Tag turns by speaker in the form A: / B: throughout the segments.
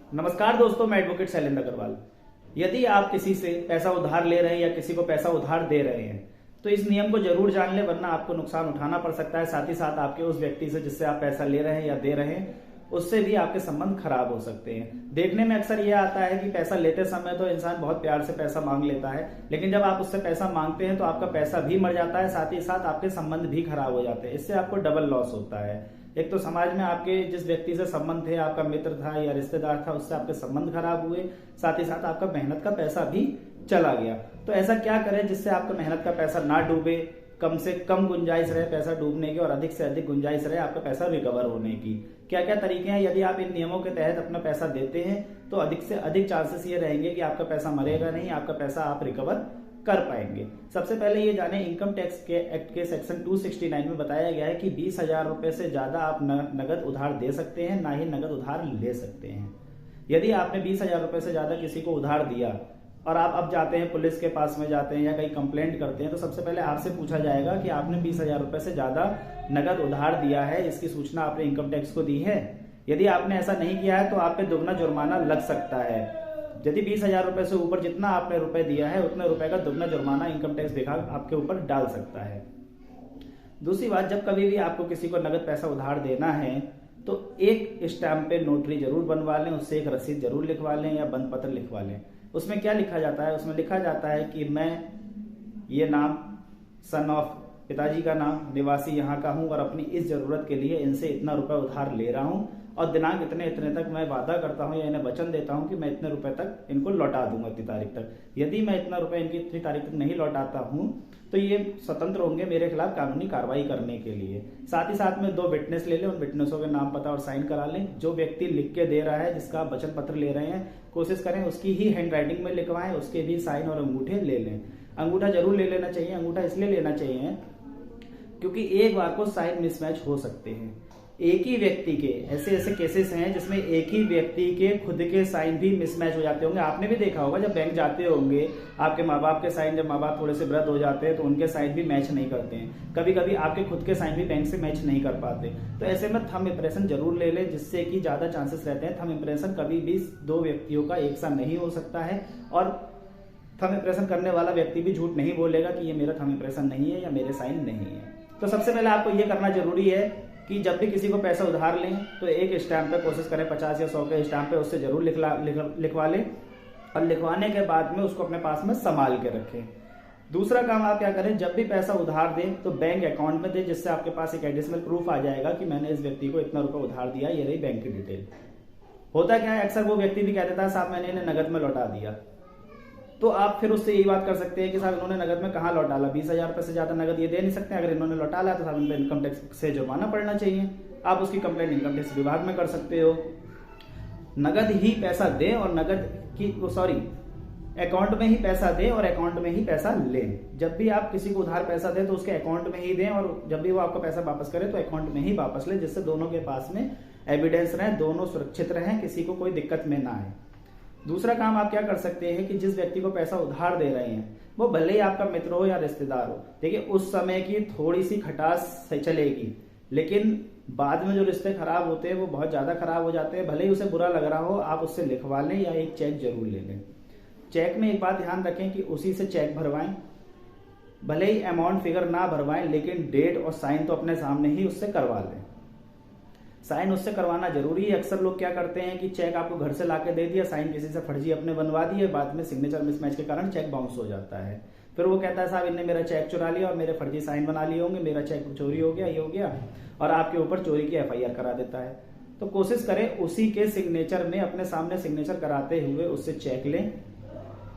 A: नमस्कार दोस्तों, मैं एडवोकेट शैलेंद्र अग्रवाल। यदि आप किसी से पैसा उधार ले रहे हैं या किसी को पैसा उधार दे रहे हैं तो इस नियम को जरूर जान लें, वरना आपको नुकसान उठाना पड़ सकता है। साथ ही साथ आपके उस व्यक्ति से जिससे आप पैसा ले रहे हैं या दे रहे हैं उससे भी आपके संबंध खराब हो सकते हैं। देखने में अक्सर यह आता है कि पैसा लेते समय तो इंसान बहुत प्यार से पैसा मांग लेता है, लेकिन जब आप उससे पैसा मांगते हैं तो आपका पैसा भी मर जाता है, साथ ही साथ आपके संबंध भी खराब हो जाते हैं। इससे आपको डबल लॉस होता है। एक तो समाज में आपके जिस व्यक्ति से संबंध थे, आपका मित्र था या रिश्तेदार था, उससे आपके संबंध खराब हुए, साथ ही साथ आपका मेहनत का पैसा भी चला गया। तो ऐसा क्या करें जिससे आपका मेहनत का पैसा ना डूबे, कम से कम गुंजाइश रहे पैसा डूबने की और अधिक से अधिक गुंजाइश रहे आपका पैसा रिकवर होने की। क्या क्या तरीके हैं? यदि आप इन नियमों के तहत अपना पैसा देते हैं तो अधिक से अधिक चांसेस ये रहेंगे कि आपका पैसा मरेगा नहीं, आपका पैसा आप रिकवर कर पाएंगे। सबसे पहले ये जाने, इनकम टैक्स के एक्ट के सेक्शन 269 में बताया गया है कि 20,000 रुपए से ज्यादा आप नगद उधार दे सकते हैं, ना ही नगद उधार ले सकते हैं। यदि आपने 20,000 रुपए से ज्यादा किसी को उधार दिया और आप अब जाते हैं पुलिस के पास में जाते हैं या कहीं कंप्लेंट करते हैं, तो सबसे पहले आपसे पूछा जाएगा कि आपने 20,000 रुपए से ज्यादा नगद उधार दिया है, इसकी सूचना आपने इनकम टैक्स को दी है। यदि आपने ऐसा नहीं किया है तो आप पे दुगना जुर्माना लग सकता है। यदि 20,000 रुपए से ऊपर जितना आपने रुपए दिया है उतने रुपए का दुगना जुर्माना इनकम टैक्स विभाग आपके ऊपर डाल सकता है। दूसरी बात, जब कभी भी आपको किसी को नगद पैसा उधार देना है तो एक स्टैम्प पे नोटरी जरूर बनवा लें, उससे एक रसीद जरूर लिखवा लें या बंद पत्र लिखवा लें। उसमें क्या लिखा जाता है? उसमें लिखा जाता है कि मैं ये नाम, सन ऑफ पिताजी का नाम, निवासी यहाँ का हूँ और अपनी इस जरूरत के लिए इनसे इतना रुपए उधार ले रहा हूँ और दिनांक इतने इतने तक मैं वादा करता हूँ या इन्हें वचन देता हूँ कि मैं इतने रुपए तक इनको लौटा दूंगा इतनी तारीख तक। यदि मैं इतना रुपए इनकी इतनी तारीख तक नहीं लौटाता हूँ तो ये स्वतंत्र होंगे मेरे खिलाफ कानूनी कार्रवाई करने के लिए। साथ ही साथ में 2 विटनेस ले लें, उन विटनेसों के नाम पता और साइन करा लें। जो व्यक्ति लिख के दे रहा है, जिसका आप वचन पत्र ले रहे हैं, कोशिश करें उसकी ही हैंड राइटिंग में लिखवाएं, उसके भी साइन और अंगूठे ले लें। अंगूठा जरूर ले लेना चाहिए। अंगूठा इसलिए लेना चाहिए क्योंकि एक बार को साइन मिसमैच हो सकते हैं। एक ही व्यक्ति के ऐसे केसेस हैं जिसमें एक ही व्यक्ति के खुद के साइन भी मिसमैच हो जाते होंगे। आपने भी देखा होगा, जब बैंक जाते होंगे आपके माँ बाप के साइन, जब माँ बाप थोड़े से वृद्ध हो जाते हैं तो उनके साइन भी मैच नहीं करते हैं। कभी कभी आपके खुद के साइन भी बैंक से मैच नहीं कर पाते। तो ऐसे में थंब इंप्रेशन जरूर ले लें, जिससे कि ज्यादा चांसेस रहते हैं। थंब इंप्रेशन कभी भी 2 व्यक्तियों का एक साथ नहीं हो सकता है और थंब इंप्रेशन करने वाला व्यक्ति भी झूठ नहीं बोलेगा कि ये मेरा थंब इंप्रेशन नहीं है या मेरे साइन नहीं है। तो सबसे पहले आपको ये करना जरूरी है कि जब भी किसी को पैसा उधार लें तो एक स्टैम्प पे कोशिश करें, 50 या 100 के स्टैम्प पे उससे जरूर लिखवा लें और लिखवाने के बाद में उसको अपने पास में संभाल के रखें। दूसरा काम आप क्या करें, जब भी पैसा उधार दें तो बैंक अकाउंट में दें, जिससे आपके पास एक एडिशनल प्रूफ आ जाएगा कि मैंने इस व्यक्ति को इतना रुपया उधार दिया, ये रही बैंक की डिटेल। होता क्या है, अक्सर वो व्यक्ति भी कह देता है साहब मैंने इन्हें नगद में लौटा दिया। तो आप फिर उससे यही बात कर सकते हैं कि साहब इन्होंने नगद में कहाँ लौटा ला, 20,000 रुपए से ज्यादा नगद ये दे नहीं सकते। अगर इन्होंने लौटा ला तो साहब इन पर इनकम टैक्स से जुर्माना पड़ना चाहिए। आप उसकी कंप्लेंट इनकम टैक्स विभाग में कर सकते हो। नगद ही पैसा दें और अकाउंट में ही पैसा दें और अकाउंट में ही पैसा लें। जब भी आप किसी को उधार पैसा दें तो उसके अकाउंट में ही दें और जब भी वो आपका पैसा वापस करे तो अकाउंट में ही वापस लें, जिससे दोनों के पास में एविडेंस रहे, दोनों सुरक्षित रहें, किसी को कोई दिक्कत में ना आए। दूसरा काम आप क्या कर सकते हैं कि जिस व्यक्ति को पैसा उधार दे रहे हैं वो भले ही आपका मित्र हो या रिश्तेदार हो, देखिए उस समय की थोड़ी सी खटास चलेगी, लेकिन बाद में जो रिश्ते खराब होते हैं वो बहुत ज्यादा खराब हो जाते हैं। भले ही उसे बुरा लग रहा हो, आप उससे लिखवा लें या एक चेक जरूर ले लें। चेक में एक बात ध्यान रखें कि उसी से चेक भरवाएं, भले ही अमाउंट फिगर ना भरवाएं, लेकिन डेट और साइन तो अपने सामने ही उससे करवा लें। साइन उससे करवाना जरूरी है। अक्सर लोग क्या करते हैं कि चेक आपको घर से लाके दे दिया, साइन किसी से फर्जी अपने बनवा दिए, बाद में सिग्नेचर मिसमैच के कारण चेक बाउंस हो जाता है। फिर वो कहता है साहब इनने मेरा चेक चुरा लिया और मेरे फर्जी साइन बना लिए होंगे, मेरा चेक चोरी हो गया, ये हो गया, और आपके ऊपर चोरी की FIR करा देता है। तो कोशिश करें उसी के सिग्नेचर में अपने सामने सिग्नेचर कराते हुए उससे चेक लें।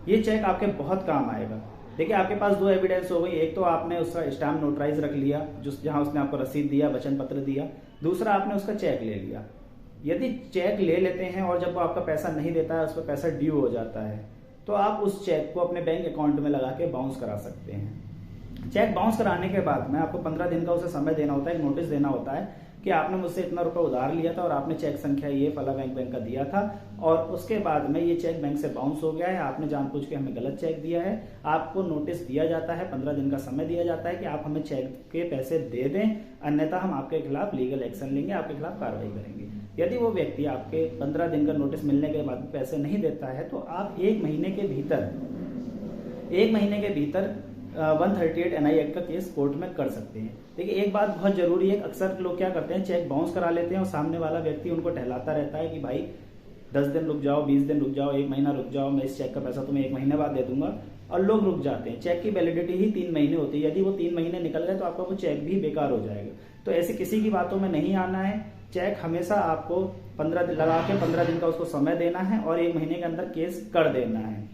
A: ये चेक आपके बहुत काम आएगा। देखिए आपके पास 2 एविडेंस हो गई, एक तो आपने उसका स्टैम्प नोटराइज रख लिया जहां उसने आपको रसीद दिया, वचन पत्र दिया, दूसरा आपने उसका चेक ले लिया। यदि चेक ले लेते हैं और जब वो आपका पैसा नहीं देता है, उस पर पैसा ड्यू हो जाता है, तो आप उस चेक को अपने बैंक अकाउंट में लगा के बाउंस करा सकते हैं। चेक बाउंस कराने के बाद में आपको 15 दिन का उसे समय देना होता है, एक नोटिस देना होता है कि आपने मुझसे इतना रुपया उधार लिया था और आपने चेक संख्या ये फला बैंक का दिया था और उसके बाद में ये चेक बैंक से बाउंस हो गया है, आपने जानबूझ के हमें गलत चेक दिया है। आपको नोटिस दिया जाता है, 15 दिन का समय दिया जाता है कि आप हमें चेक के पैसे दे दें, अन्यथा हम आपके खिलाफ लीगल एक्शन लेंगे, आपके खिलाफ कार्रवाई करेंगे। यदि वो व्यक्ति आपके 15 दिन का नोटिस मिलने के बाद पैसे नहीं देता है तो आप 1 महीने के भीतर 138 NI एक्ट का केस कोर्ट में कर सकते हैं। देखिए एक बात बहुत जरूरी है, अक्सर लोग क्या करते हैं, चेक बाउंस करा लेते हैं और सामने वाला व्यक्ति उनको टहलाता रहता है कि भाई 10 दिन रुक जाओ, 20 दिन रुक जाओ, 1 महीना रुक जाओ, मैं इस चेक का पैसा तुम्हें 1 महीने बाद दे दूंगा, और लोग रुक जाते हैं। चेक की वैलिडिटी ही 3 महीने होती है, यदि वो 3 महीने निकल गए तो आपका वो चेक भी बेकार हो जाएगा। तो ऐसे किसी की बातों में नहीं आना है। चेक हमेशा आपको 15 दिन लगा के 15 दिन का उसको समय देना है और 1 महीने के अंदर केस कर देना है।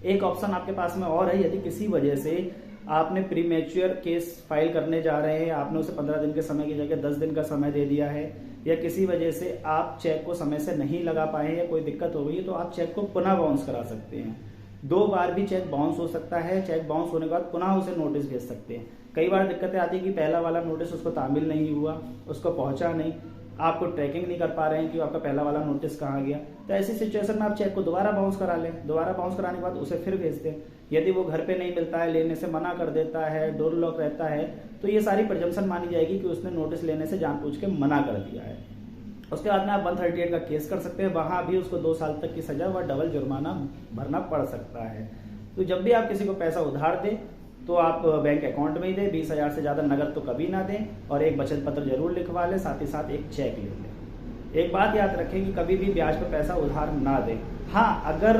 A: एक ऑप्शन आपके पास में और है, यदि किसी वजह से आपने प्रीमेच्योर केस फाइल करने जा रहे हैं, आपने उसे 15 दिन के समय की जगह 10 दिन का समय दे दिया है, या किसी वजह से आप चेक को समय से नहीं लगा पाए या कोई दिक्कत हो गई है, तो आप चेक को पुनः बाउंस करा सकते हैं। 2 बार भी चेक बाउंस हो सकता है। चेक बाउंस होने के बाद पुनः उसे नोटिस भेज सकते हैं। कई बार दिक्कतें आती है कि पहला वाला नोटिस उसको तामील नहीं हुआ, उसको पहुंचा नहीं, आपको ट्रैकिंग नहीं कर पा रहे हैं कि आपका पहला वाला नोटिस कहाँ गया। तो ऐसी सिचुएशन में आप चेक को दोबारा बाउंस करा लें। दोबारा बाउंस कराने के बाद उसे फिर भेज दें। यदि वो घर पे नहीं मिलता है, लेने से मना कर देता है, डोर लॉक रहता है, तो ये सारी प्रिजम्पशन मानी जाएगी कि उसने नोटिस लेने से जानबूझ के मना कर दिया है। उसके बाद में आप 138 का केस कर सकते हैं। वहां भी उसको 2 साल तक की सजा व डबल जुर्माना भरना पड़ सकता है। तो जब भी आप किसी को पैसा उधार दें तो आप बैंक अकाउंट में ही दें। 20,000 से ज्यादा नगद तो कभी ना दें, और एक बचत पत्र जरूर लिखवा लें, साथ ही साथ एक चेक ले लें। एक बात याद रखें कि कभी भी ब्याज पर पैसा उधार ना दें। हाँ, अगर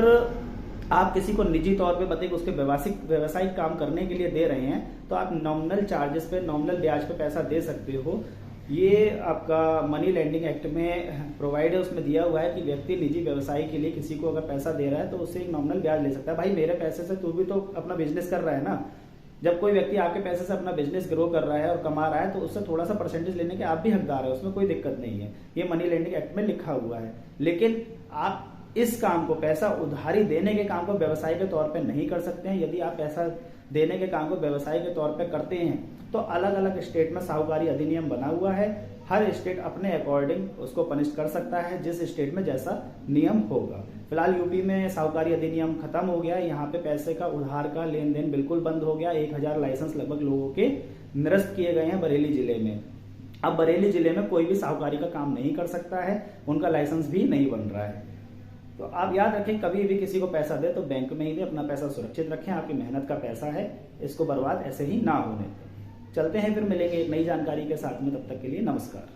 A: आप किसी को निजी तौर पे बताइए उसके व्यवसायिक काम करने के लिए दे रहे हैं तो आप नॉमिनल चार्जेस पे, नॉमिनल ब्याज पे पैसा दे सकते हो। ये आपका मनी लेंडिंग एक्ट में प्रोवाइड है, उसमें दिया हुआ है कि व्यक्ति निजी व्यवसाय के लिए किसी को अगर पैसा दे रहा है तो उससे एक नॉमिनल ब्याज ले सकता है। भाई मेरे पैसे से तू भी तो अपना बिजनेस कर रहा है ना। जब कोई व्यक्ति आपके पैसे से अपना बिजनेस ग्रो कर रहा है और कमा रहा है तो उससे थोड़ा सा परसेंटेज लेने के आप भी हकदार है, उसमें कोई दिक्कत नहीं है। ये मनी लेंडिंग एक्ट में लिखा हुआ है। लेकिन आप इस काम को, पैसा उधारी देने के काम को व्यवसाय के तौर पे नहीं कर सकते हैं। यदि आप पैसा देने के काम को व्यवसाय के तौर पे करते हैं तो अलग अलग स्टेट में साहूकारी अधिनियम बना हुआ है। हर स्टेट अपने अकॉर्डिंग उसको पनिश कर सकता है, जिस स्टेट में जैसा नियम होगा। फिलहाल यूपी में साहूकारी अधिनियम खत्म हो गया। यहाँ पे पैसे का उधार का लेन देन बिल्कुल बंद हो गया। 1000 लाइसेंस लगभग लोगों के निरस्त किए गए हैं बरेली जिले में। अब बरेली जिले में कोई भी साहूकारी का काम नहीं कर सकता है, उनका लाइसेंस भी नहीं बन रहा है। तो आप याद रखें, कभी भी किसी को पैसा दे तो बैंक में ही दे, अपना पैसा सुरक्षित रखें। आपकी मेहनत का पैसा है, इसको बर्बाद ऐसे ही ना होने दें। चलते हैं, फिर मिलेंगे एक नई जानकारी के साथ में। तब तक के लिए नमस्कार।